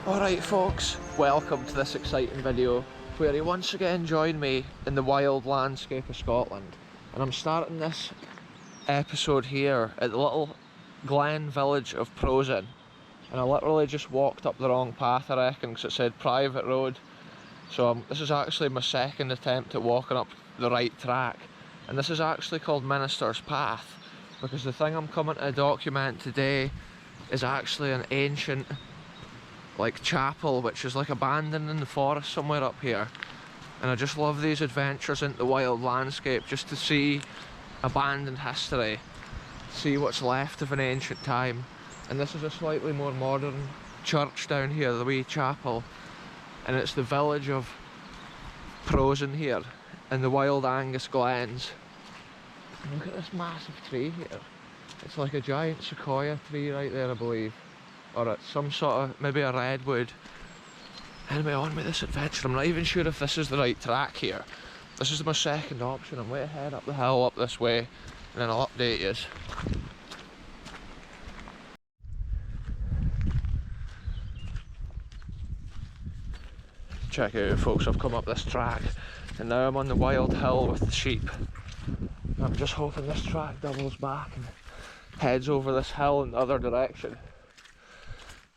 Alright folks, welcome to this exciting video where you once again join me in the wild landscape of Scotland. And I'm starting this episode here at the little Glen village of Prosen. And I literally just walked up the wrong path, I reckon, because it said private road. So this is actually my second attempt at walking up the right track. And this is actually called Minister's Path, because the thing I'm coming to document today is actually an ancient chapel which is abandoned in the forest somewhere up here. And I just love these adventures into the wild landscape just to see abandoned history, see what's left of an ancient time. And this is a slightly more modern church down here, the wee chapel, and it's the village of Prosen here in the wild Angus Glens. And look at this massive tree here. It's like a giant sequoia tree right there, I believe. Or it's some sort of, maybe a redwood. Anyway, on with this adventure. I'm not even sure if this is the right track here. This is my second option. I'm way ahead up the hill, up this way, and then I'll update you. Check it out folks, I've come up this track, and now I'm on the wild hill with the sheep. I'm just hoping this track doubles back and heads over this hill in the other direction.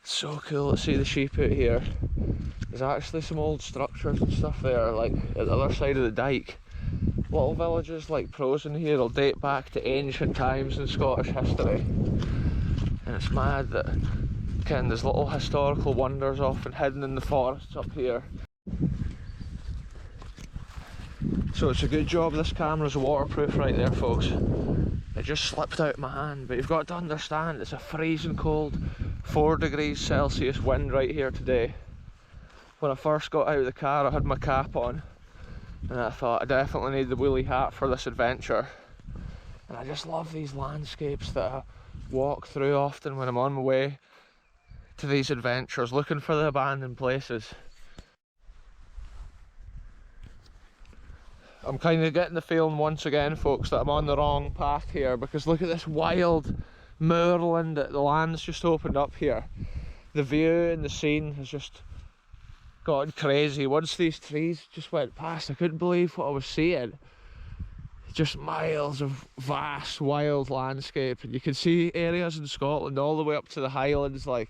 So cool to see the sheep out here. There's actually some old structures and stuff there, like at the other side of the dike. Little villages like Prosen here will date back to ancient times in Scottish history. And it's mad that there's little historical wonders often hidden in the forests up here. So it's a good job this camera's waterproof right there folks. It just slipped out of my hand, but you've got to understand it's a freezing cold 4 degrees Celsius wind right here today. When I first got out of the car I had my cap on and I thought I definitely need the woolly hat for this adventure. And I just love these landscapes that I walk through often when I'm on my way to these adventures, looking for the abandoned places. I'm kind of getting the feeling once again folks that I'm on the wrong path here, because look at this wild moorland that the land's just opened up here. The view and the scene has just gone crazy. Once these trees just went past, I couldn't believe what I was seeing. Just miles of vast wild landscape, and you can see areas in Scotland all the way up to the Highlands. It's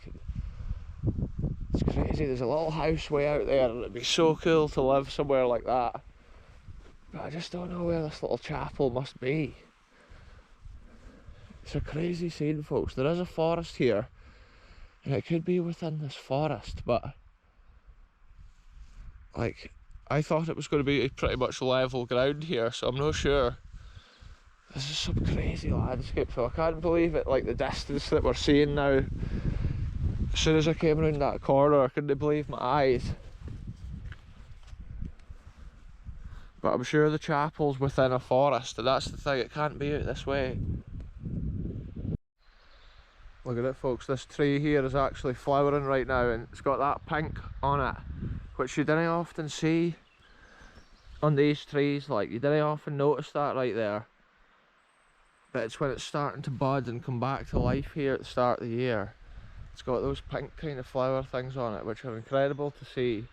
crazy. There's a little house way out there and it'd be so cool to live somewhere like that. But I just don't know where this little chapel must be. It's a crazy scene folks. There is a forest here and it could be within this forest, but I thought it was going to be pretty much level ground here, so I'm not sure. This is some crazy landscape, so I can't believe it, the distance that we're seeing now. As soon as I came around that corner I couldn't believe my eyes. But I'm sure the chapel's within a forest, and that's the thing, it can't be out this way. Look at it folks, this tree here is actually flowering right now and it's got that pink on it, which you didn't often see on these trees. You didn't often notice that right there. But it's when it's starting to bud and come back to life here at the start of the year. It's got those pink kind of flower things on it, which are incredible to see.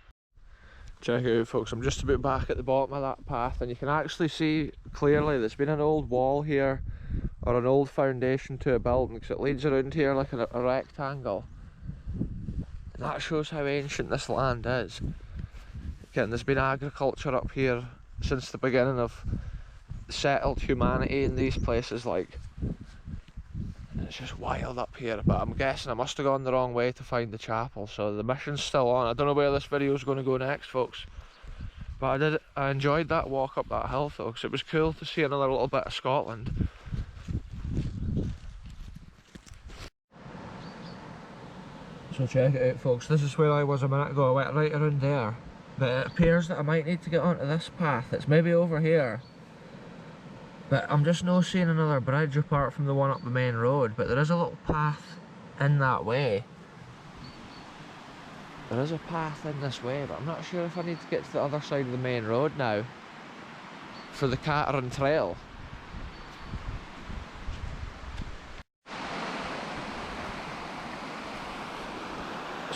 Check it out folks, I'm just about back at the bottom of that path and you can actually see clearly there's been an old wall here, or an old foundation to a building, because it leads around here like a rectangle. And that shows how ancient this land is. Again, there's been agriculture up here since the beginning of settled humanity in these places, and it's just wild up here. But I'm guessing I must have gone the wrong way to find the chapel, so the mission's still on. I don't know where this video is going to go next folks, but I enjoyed that walk up that hill folks. It was cool to see another little bit of Scotland. So check it out folks, this is where I was a minute ago. I went right around there, but it appears that I might need to get onto this path. It's maybe over here, but I'm just not seeing another bridge apart from the one up the main road. But there is a little path in that way. There is a path in this way, but I'm not sure if I need to get to the other side of the main road now for the Cateran Trail.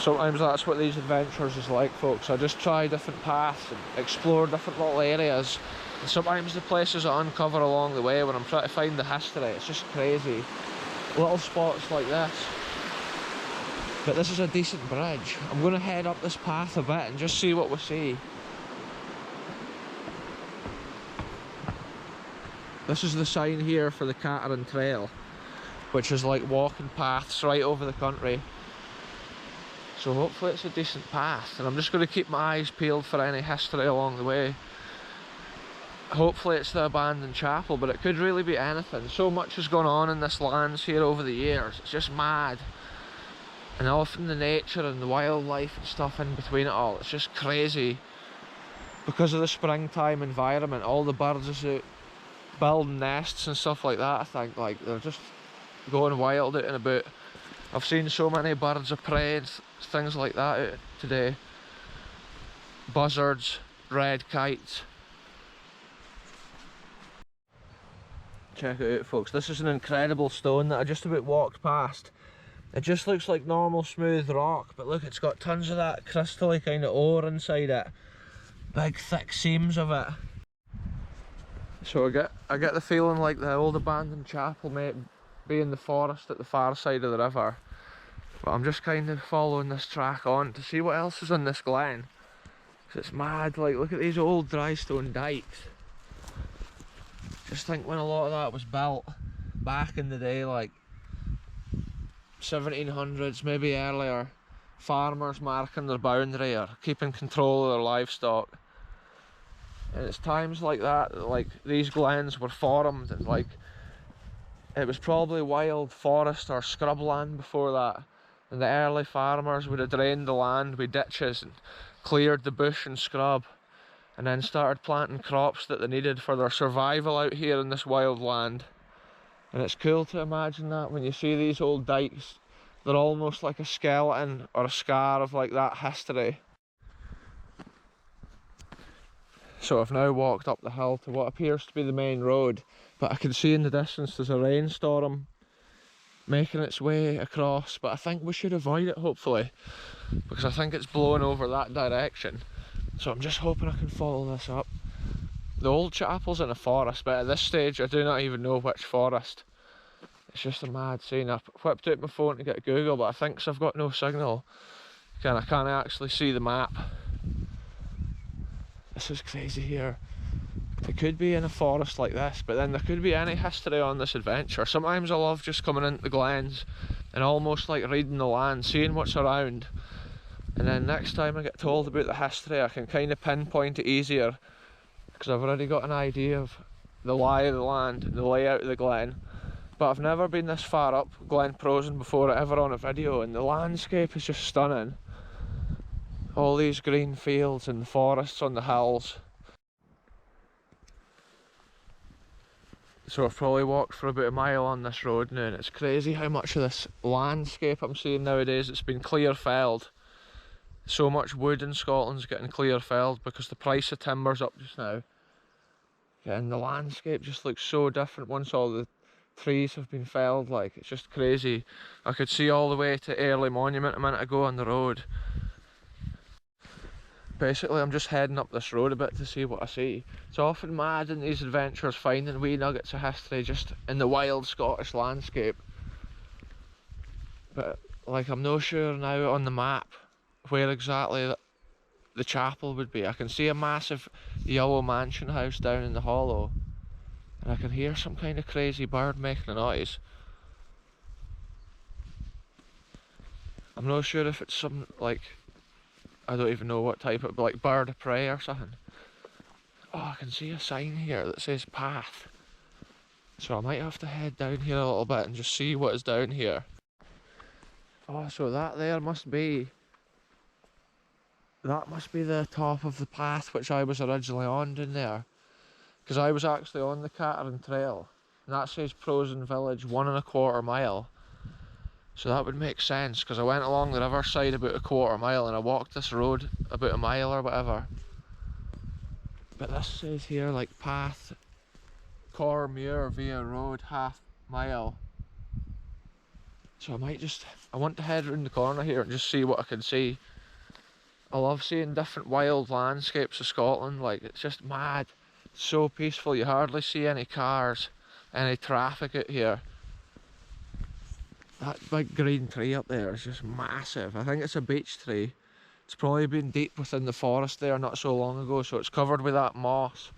sometimes that's what these adventures is like, folks. I just try different paths and explore different little areas. And sometimes the places I uncover along the way when I'm trying to find the history, it's just crazy. Little spots like this. But this is a decent bridge. I'm going to head up this path a bit and just see what we see. This is the sign here for the Catherine Trail, which is like walking paths right over the country. So hopefully it's a decent path, and I'm just going to keep my eyes peeled for any history along the way. Hopefully it's the abandoned chapel, but it could really be anything. So much has gone on in this lands here over the years, it's just mad. And often the nature and the wildlife and stuff in between it all, it's just crazy. Because of the springtime environment, all the birds are out building nests and stuff like that. I think like they're just going wild out and about. I've seen so many birds of prey and things like that out today. Buzzards, red kites. Check it out, folks. This is an incredible stone that I just about walked past. It just looks like normal smooth rock, but look, it's got tons of that crystally kind of ore inside it. Big thick seams of it. So I get the feeling like the old abandoned chapel may be in the forest at the far side of the river. But I'm just kind of following this track on to see what else is in this glen. 'Cause it's mad, like look at these old dry stone dikes. Just think when a lot of that was built back in the day, like 1700s, maybe earlier. Farmers marking their boundary or keeping control of their livestock. And it's times like that, like these glens were formed, and like it was probably wild forest or scrubland before that. And the early farmers would have drained the land with ditches and cleared the bush and scrub, and then started planting crops that they needed for their survival out here in this wild land. And it's cool to imagine that when you see these old dikes, they're almost like a skeleton or a scar of like that history. So I've now walked up the hill to what appears to be the main road, but I can see in the distance there's a rainstorm making its way across, but I think we should avoid it hopefully, because I think it's blowing over that direction. So I'm just hoping I can follow this up. The old chapel's in a forest, but at this stage I do not even know which forest. It's just a mad scene. I whipped out my phone to get Google, but I think 'cause I've got no signal, I can't actually see the map. This is crazy here. It could be in a forest like this, but then there could be any history on this adventure. Sometimes I love just coming into the glens and almost like reading the land, seeing what's around. And then next time I get told about the history, I can kind of pinpoint it easier, because I've already got an idea of the lie of the land and the layout of the glen. But I've never been this far up Glen Prosen before, ever on a video, and the landscape is just stunning. All these green fields and forests on the hills. So I've probably walked for about a mile on this road now, and it's crazy how much of this landscape I'm seeing nowadays it's been clear felled. So much wood in Scotland's getting clear felled because the price of timber's up just now. And the landscape just looks so different once all the trees have been felled, like it's just crazy. I could see all the way to Early Monument a minute ago on the road. Basically I'm just heading up this road a bit to see what I see. It's often mad in these adventures finding wee nuggets of history just in the wild Scottish landscape. But like I'm no sure now on the map where exactly the chapel would be. I can see a massive yellow mansion house down in the hollow, and I can hear some kind of crazy bird making a noise. I'm not sure if it's some like, I don't even know what type of, like bird of prey or something. Oh, I can see a sign here that says path. So I might have to head down here a little bit and just see what is down here. Oh, so that there must be, that must be the top of the path which I was originally on down there. Because I was actually on the Catherine Trail, and that says Prosen Village 1¼ mile. So that would make sense, because I went along the riverside about a quarter mile and I walked this road about a mile or whatever. But this says here like path, Cormuir via road ½ mile. So I want to head around the corner here and just see what I can see. I love seeing different wild landscapes of Scotland, like it's just mad. It's so peaceful, you hardly see any cars, any traffic out here. That big green tree up there is just massive. I think it's a beech tree. It's probably been deep within the forest there not so long ago, so it's covered with that moss.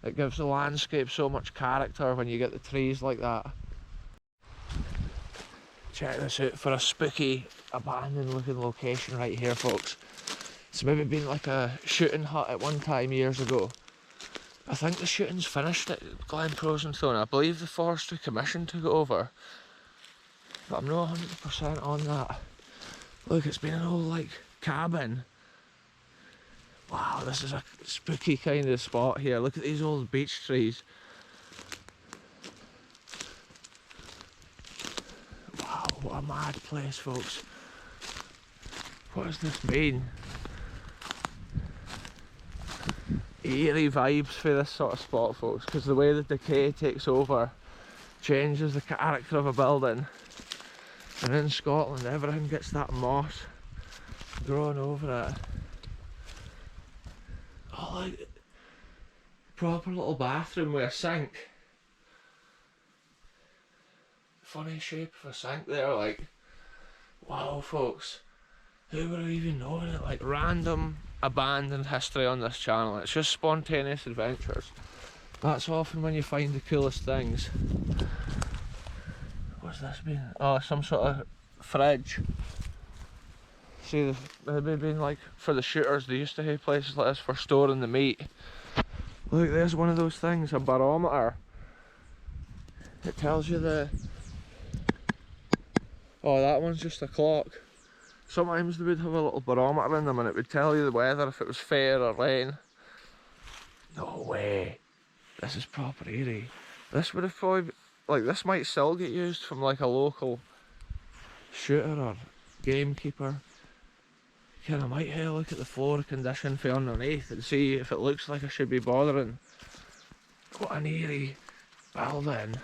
It gives the landscape so much character when you get the trees like that. Check this out for a spooky, abandoned looking location right here, folks. It's maybe been like a shooting hut at one time years ago. I think the shooting's finished at Glen Prosen, I believe the Forestry Commission took it over, but I'm not 100% on that. Look, it's been an old like cabin. Wow, this is a spooky kind of spot here. Look at these old beech trees. Wow, what a mad place, folks. What does this mean? Eerie vibes for this sort of spot, folks, because the way the decay takes over changes the character of a building. And in Scotland, everything gets that moss growing over it. Oh, like proper little bathroom with a sink. Funny shape of a sink there, like, wow, folks. Who would have even known it? Like, random abandoned history on this channel. It's just spontaneous adventures. That's often when you find the coolest things. What's this been? Oh, some sort of fridge. See, they've been like for the shooters. They used to have places like this for storing the meat. Look, there's one of those things, a barometer. It tells you the... Oh, that one's just a clock. Sometimes they would have a little barometer in them and it would tell you the weather, if it was fair or rain. No way. This is proper eerie. This would have probably... Like, this might still get used from like a local shooter or gamekeeper. I might have a look at the floor condition for underneath and see if it looks like I should be bothering. What an eerie building.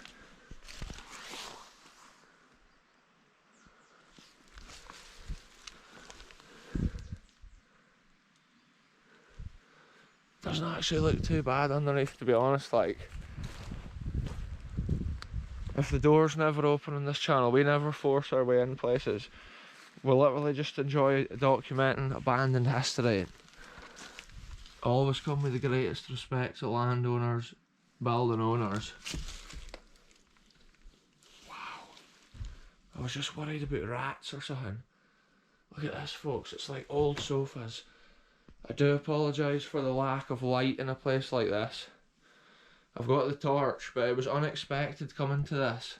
Doesn't actually look too bad underneath, to be honest. Like, if the door's never open on this channel, we never force our way in places. We'll literally just enjoy documenting abandoned history. Always come with the greatest respect to landowners, building owners. Wow. I was just worried about rats or something. Look at this, folks. It's like old sofas. I do apologise for the lack of light in a place like this. I've got the torch, but it was unexpected coming to this.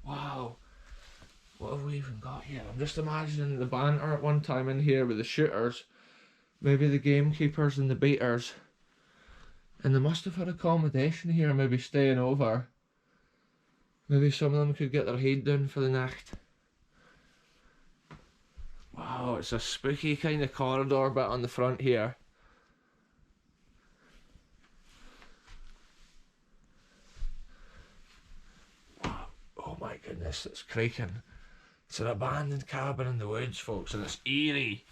Wow. What have we even got here? I'm just imagining the banter at one time in here with the shooters, maybe the gamekeepers and the beaters. And they must have had accommodation here, maybe staying over. Maybe some of them could get their head down for the night. Wow, it's a spooky kind of corridor bit on the front here. Wow. Oh my goodness, it's creaking. It's an abandoned cabin in the woods, folks, and it's eerie.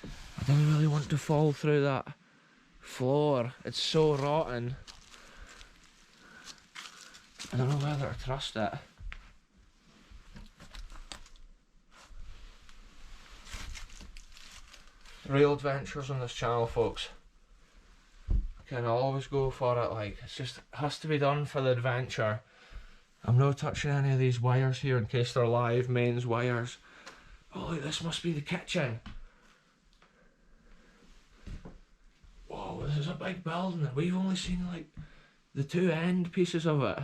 I don't really want to fall through that floor. It's so rotten. I don't know whether to trust it. Real adventures on this channel, folks. Can always go for it. Like, it's just, it has to be done for the adventure. I'm not touching any of these wires here in case they're live mains wires. Oh look, this must be the kitchen. Whoa, this is a big building and we've only seen like the two end pieces of it.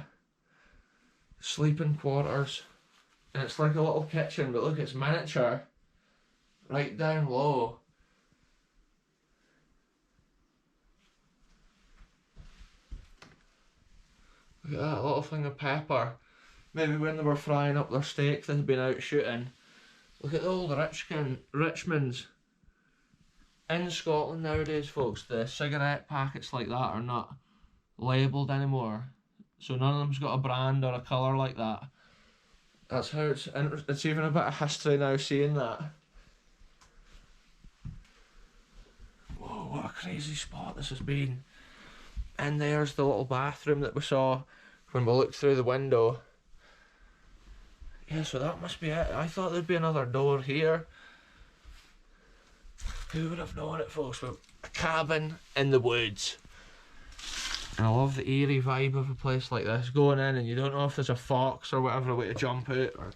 Sleeping quarters. And it's like a little kitchen, but look, it's miniature. Right down low. Look at that little thing of pepper. Maybe when they were frying up their steak they had been out shooting. Look at the old Richmonds. In Scotland nowadays, folks, the cigarette packets like that are not labelled anymore. So none of them's got a brand or a colour like that. That's how it's even a bit of history now seeing that. Whoa, what a crazy spot this has been. And there's the little bathroom that we saw when we looked through the window. Yeah, so that must be it. I thought there'd be another door here. Who would have known it, folks? With a cabin in the woods. And I love the eerie vibe of a place like this. Going in and you don't know if there's a fox or whatever way to jump out. Or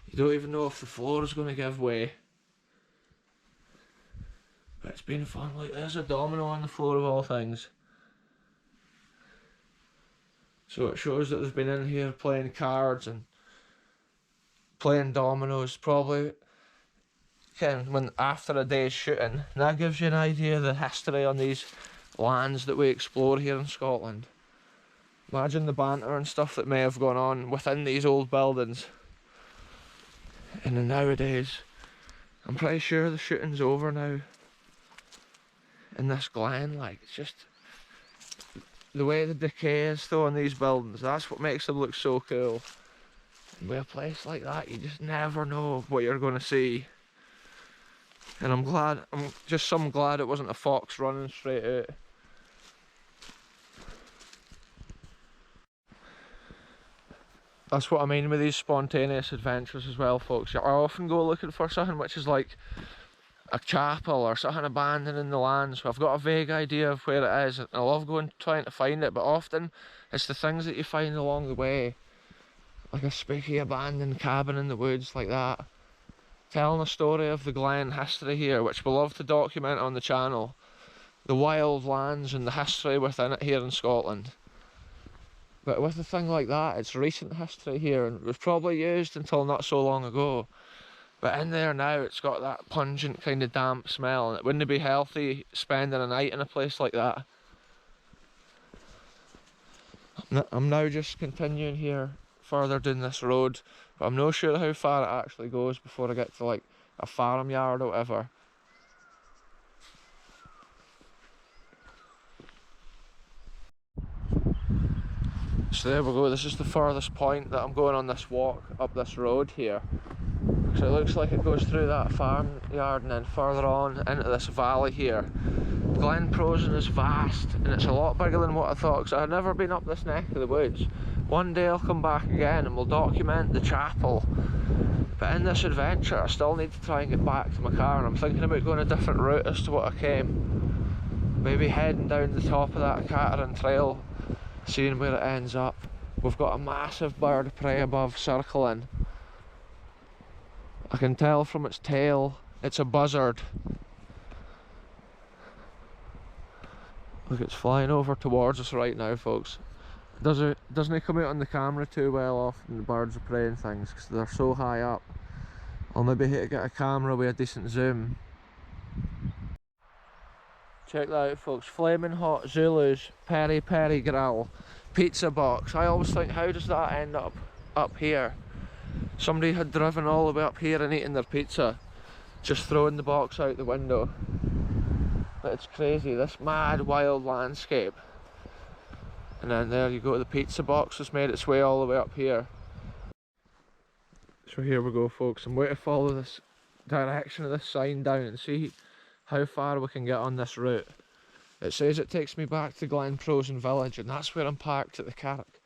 you don't even know if the floor is going to give way. But it's been fun. Like, there's a domino on the floor of all things. So it shows that they've been in here playing cards and playing dominoes, probably when after a day's shooting. And that gives you an idea of the history on these lands that we explore here in Scotland. Imagine the banter and stuff that may have gone on within these old buildings. And then nowadays, I'm pretty sure the shooting's over now. In this glen, like, it's just the way the decay is though on these buildings, that's what makes them look so cool. And with a place like that, you just never know what you're going to see. And I'm glad it wasn't a fox running straight out. That's what I mean with these spontaneous adventures as well, folks. I often go looking for something which is like a chapel or something abandoned in the land, so I've got a vague idea of where it is, and I love trying to find it, but often it's the things that you find along the way, like a spooky abandoned cabin in the woods like that, telling a story of the Glen history here, which we love to document on the channel, the wild lands and the history within it here in Scotland. But with a thing like that, it's recent history here, and it was probably used until not so long ago. But in there now, it's got that pungent kind of damp smell, and it wouldn't be healthy spending a night in a place like that. I'm now just continuing here further down this road, but I'm not sure how far it actually goes before I get to like a farmyard or whatever. So there we go, this is the furthest point that I'm going on this walk up this road here. So it looks like it goes through that farmyard and then further on into this valley here. Glen Prosen is vast, and it's a lot bigger than what I thought, because I had never been up this neck of the woods. One day I'll come back again and we'll document the chapel. But in this adventure I still need to try and get back to my car, and I'm thinking about going a different route as to what I came. Maybe heading down the top of that Cateran trail, seeing where it ends up. We've got a massive bird of prey above circling. I can tell from its tail, it's a buzzard. Look, it's flying over towards us right now, folks. Doesn't it come out on the camera too well often, the birds of prey and things, because they're so high up. I'll maybe hit to get a camera with a decent zoom. Check that out, folks. Flaming Hot Zulu's Peri Peri Grill pizza box. I always think, how does that end up here? Somebody had driven all the way up here and eaten their pizza, just throwing the box out the window. But it's crazy, this mad wild landscape. And then there you go, the pizza box has made its way all the way up here. So here we go, folks. I'm waiting to follow this direction of this sign down and see how far we can get on this route. It says it takes me back to Glen Prosen village, and that's where I'm parked at the Carrick.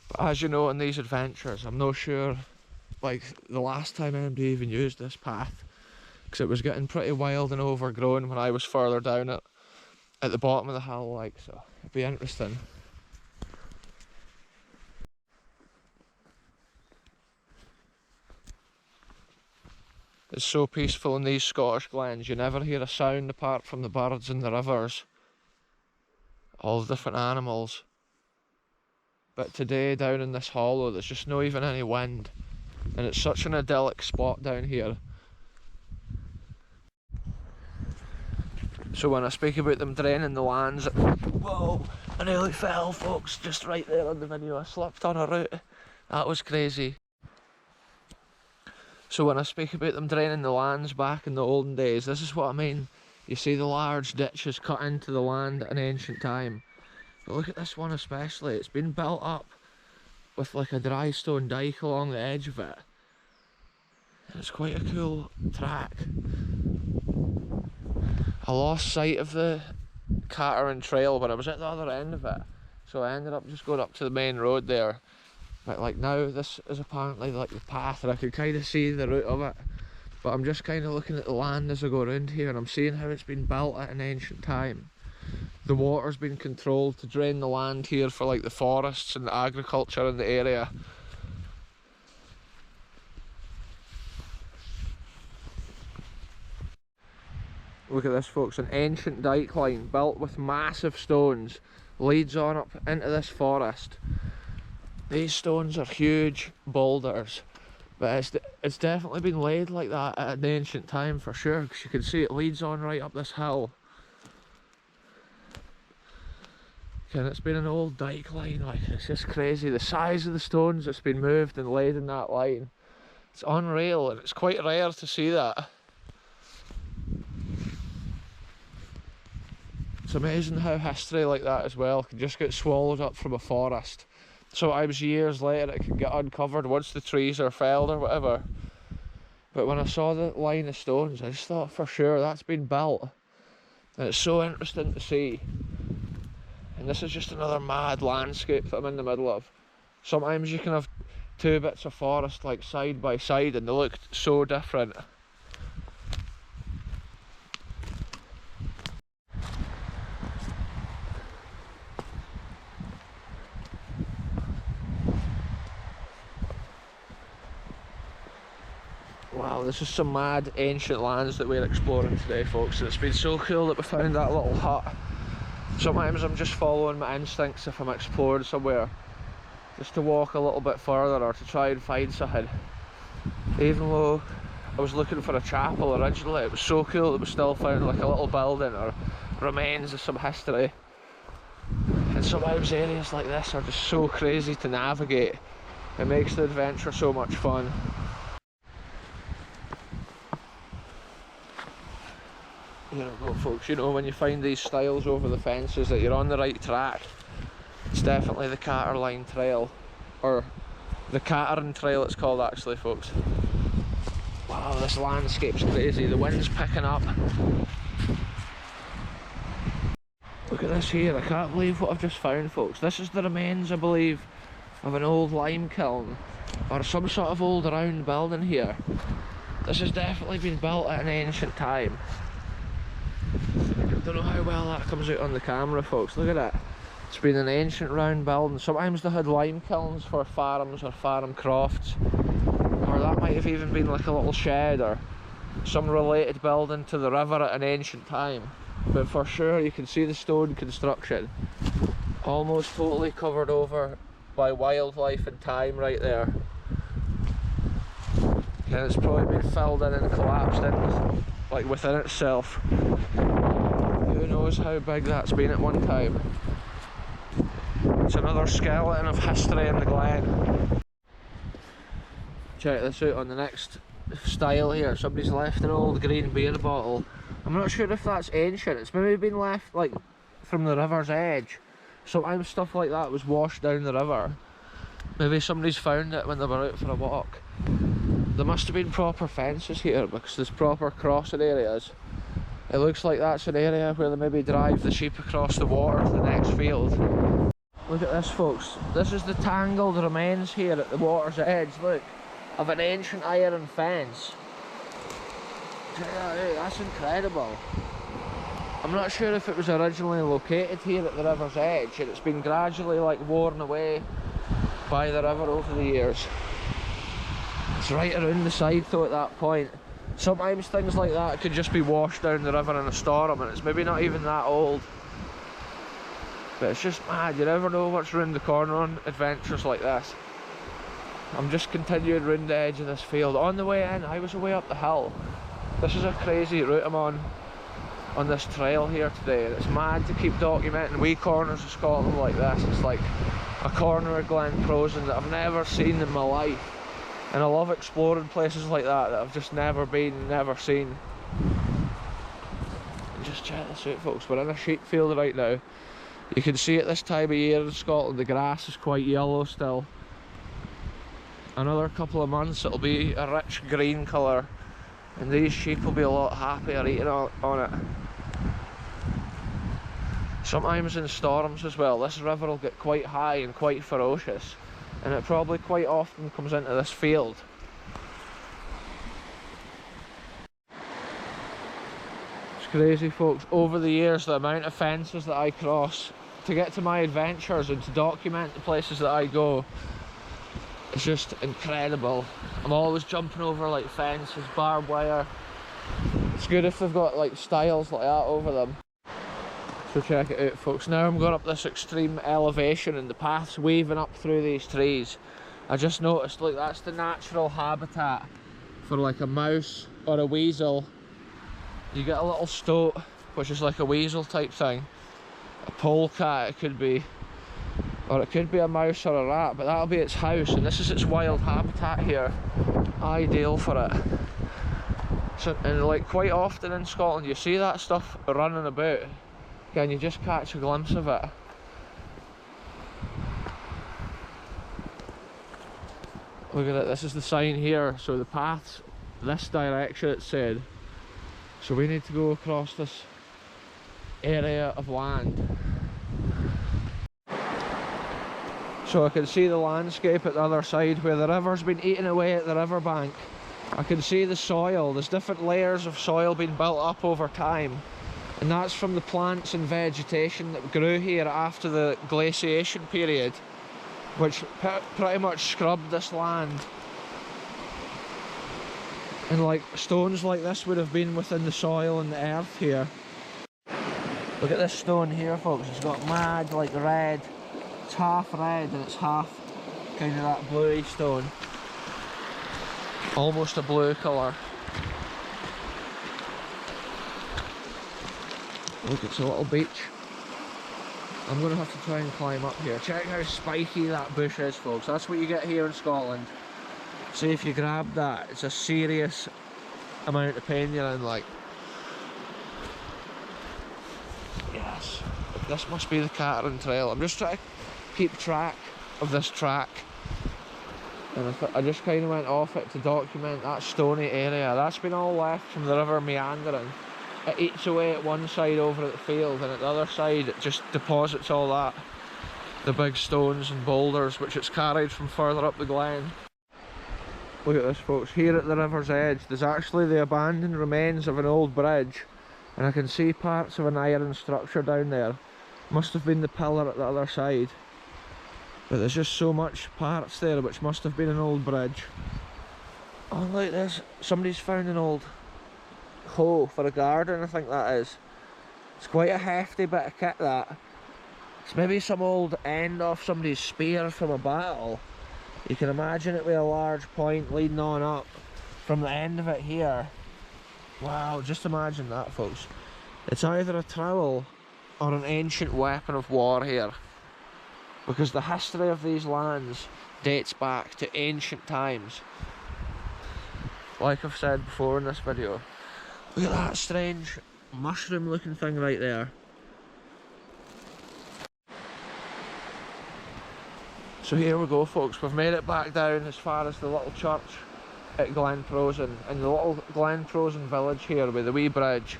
But as you know, in these adventures, I'm not sure, like the last time anybody even used this path, because it was getting pretty wild and overgrown when I was further down it at the bottom of the hill, like, so it'd be interesting. It's so peaceful in these Scottish glens, you never hear a sound apart from the birds and the rivers, all the different animals. But today down in this hollow there's just not even any wind, and it's such an idyllic spot down here. So when I speak about them draining the lands, whoa, I nearly fell, folks, just right there on the video. I slipped on a root, that was crazy. So when I speak about them draining the lands back in the olden days, this is what I mean. You see the large ditches cut into the land at an ancient time. But look at this one especially, it's been built up with like a dry stone dike along the edge of it. And it's quite a cool track. I lost sight of the Catering Trail when I was at the other end of it, so I ended up just going up to the main road there. But like now this is apparently like the path and I can kind of see the route of it. But I'm just kind of looking at the land as I go around here and I'm seeing how it's been built at an ancient time. The water's been controlled to drain the land here for like the forests and the agriculture in the area. Look at this folks, an ancient dike line built with massive stones leads on up into this forest. These stones are huge boulders, but it's definitely been laid like that at an ancient time for sure, because you can see it leads on right up this hill. And it's been an old dike line, like it's just crazy. The size of the stones that's been moved and laid in that line, it's unreal, and it's quite rare to see that. It's amazing how history like that as well can just get swallowed up from a forest. Sometimes years later it can get uncovered once the trees are felled or whatever. But when I saw the line of stones, I just thought for sure that's been built. And it's so interesting to see. And this is just another mad landscape that I'm in the middle of. Sometimes you can have two bits of forest like side by side and they look so different. Wow, this is some mad ancient lands that we're exploring today, folks. And it's been so cool that we found that little hut. Sometimes I'm just following my instincts if I'm exploring somewhere, just to walk a little bit further or to try and find something. Even though I was looking for a chapel originally, it was so cool that we still found like a little building or remains of some history. And sometimes areas like this are just so crazy to navigate. It makes the adventure so much fun. Here we go, folks. You know, when you find these stiles over the fences that you're on the right track. It's definitely the Catering Trail, or the Catering Trail it's called actually, folks. Wow, this landscape's crazy. The wind's picking up. Look at this here. I can't believe what I've just found, folks. This is the remains, I believe, of an old lime kiln or some sort of old round building here. This has definitely been built at an ancient time. I don't know how well that comes out on the camera, folks. Look at that. It's been an ancient round building. Sometimes they had lime kilns for farms or farm crofts, or that might have even been like a little shed or some related building to the river at an ancient time. But for sure you can see the stone construction almost totally covered over by wildlife and time right there. And it's probably been filled in and collapsed in like within itself. Who knows how big that's been at one time. It's another skeleton of history in the Glen. Check this out on the next stile here. Somebody's left an old green beer bottle. I'm not sure if that's ancient. It's maybe been left like from the river's edge. Sometimes stuff like that was washed down the river. Maybe somebody's found it when they were out for a walk. There must have been proper fences here because there's proper crossing areas. It looks like that's an area where they maybe drive the sheep across the water to the next field. Look at this, folks. This is the tangled remains here at the water's edge, look, of an ancient iron fence. Check that out, that's incredible. I'm not sure if it was originally located here at the river's edge and it's been gradually like worn away by the river over the years. It's right around the side though at that point. Sometimes things like that could just be washed down the river in a storm and it's maybe not even that old. But it's just mad, you never know what's around the corner on adventures like this. I'm just continuing round the edge of this field. On the way in, I was away up the hill. This is a crazy route I'm on this trail here today. And it's mad to keep documenting wee corners of Scotland like this. It's like a corner of Glen Prosen that I've never seen in my life. And I love exploring places like that I've just never been, never seen. And just check this out, folks. We're in a sheep field right now. You can see at this time of year in Scotland the grass is quite yellow still. Another couple of months it'll be a rich green colour, and these sheep will be a lot happier eating on it. Sometimes in storms as well, this river will get quite high and quite ferocious, and it probably quite often comes into this field. It's crazy, folks. Over the years, the amount of fences that I cross to get to my adventures and to document the places that I go, it's just incredible. I'm always jumping over like fences, barbed wire. It's good if they've got like stiles like that over them. So check it out, folks. Now I'm going up this extreme elevation and the path's weaving up through these trees. I just noticed, look, that's the natural habitat for like a mouse or a weasel. You get a little stoat, which is like a weasel type thing. A polecat it could be, or it could be a mouse or a rat, but that'll be its house, and this is its wild habitat here. Ideal for it. So, and like quite often in Scotland you see that stuff running about, and you just catch a glimpse of it. Look at it, this is the sign here, so the path's this direction it said. So we need to go across this area of land. So I can see the landscape at the other side where the river's been eating away at the riverbank. I can see the soil, there's different layers of soil being built up over time. And that's from the plants and vegetation that grew here after the glaciation period, which pretty much scrubbed this land. And like stones like this would have been within the soil and the earth here. Look at this stone here, folks, it's got mad like red. It's half red and it's half kind of that bluey stone. Almost a blue colour. Look, it's a little beach. I'm going to have to try and climb up here. Check how spiky that bush is, folks. That's what you get here in Scotland. See, if you grab that, it's a serious amount of pain you're in, like. Yes. This must be the Catherine Trail. I'm just trying to keep track of this track, and I just kind of went off it to document that stony area. That's been all left from the river meandering. It eats away at one side over at the field, and at the other side it just deposits all that, the big stones and boulders which it's carried from further up the glen. Look at this, folks. Here at the river's edge there's actually the abandoned remains of an old bridge, and I can see parts of an iron structure down there. Must have been the pillar at the other side. But there's just so much parts there which must have been an old bridge. Oh, look, there's somebody's found an old hoe for a garden, I think that is. It's quite a hefty bit of kit, that. It's maybe some old end off somebody's spear from a battle. You can imagine it with a large point leading on up from the end of it here. Wow, just imagine that, folks. It's either a trowel or an ancient weapon of war here, because the history of these lands dates back to ancient times. Like I've said before in this video, look at that strange mushroom looking thing right there. So here we go, folks, we've made it back down as far as the little church at Glen Prosen, and the little Glen Prosen village here with the wee bridge.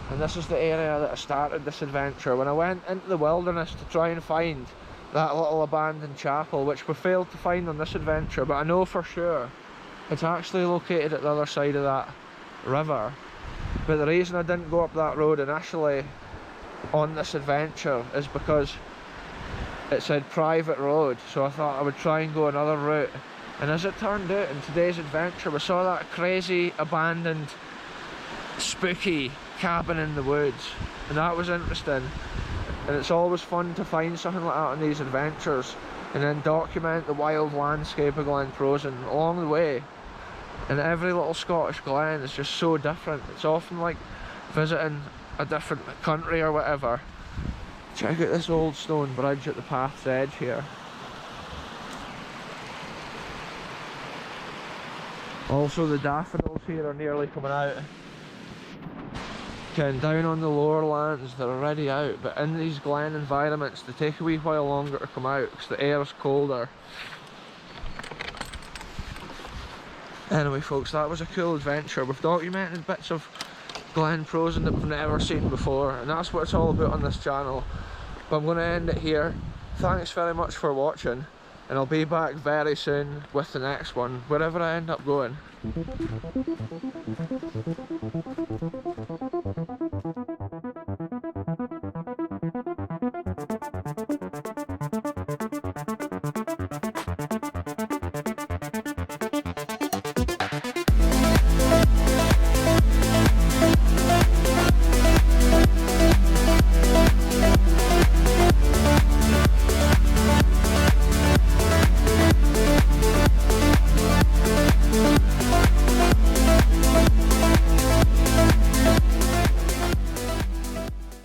And this is the area that I started this adventure, when I went into the wilderness to try and find that little abandoned chapel, which we failed to find on this adventure, but I know for sure it's actually located at the other side of that river. But the reason I didn't go up that road initially on this adventure is because it said private road, so I thought I would try and go another route. And as it turned out, in today's adventure we saw that crazy abandoned spooky cabin in the woods, and that was interesting. And it's always fun to find something like that on these adventures and then document the wild landscape of Glen Prosen along the way. And every little Scottish glen is just so different. It's often like visiting a different country or whatever. Check out this old stone bridge at the path's edge here. Also, the daffodils here are nearly coming out. Getting down on the lower lands, they're already out, but in these glen environments they take a wee while longer to come out because the air's colder. Anyway folks, that was a cool adventure. We've documented bits of Glen Prosen that we've never seen before, and that's what it's all about on this channel. But I'm going to end it here. Thanks very much for watching, and I'll be back very soon with the next one, wherever I end up going.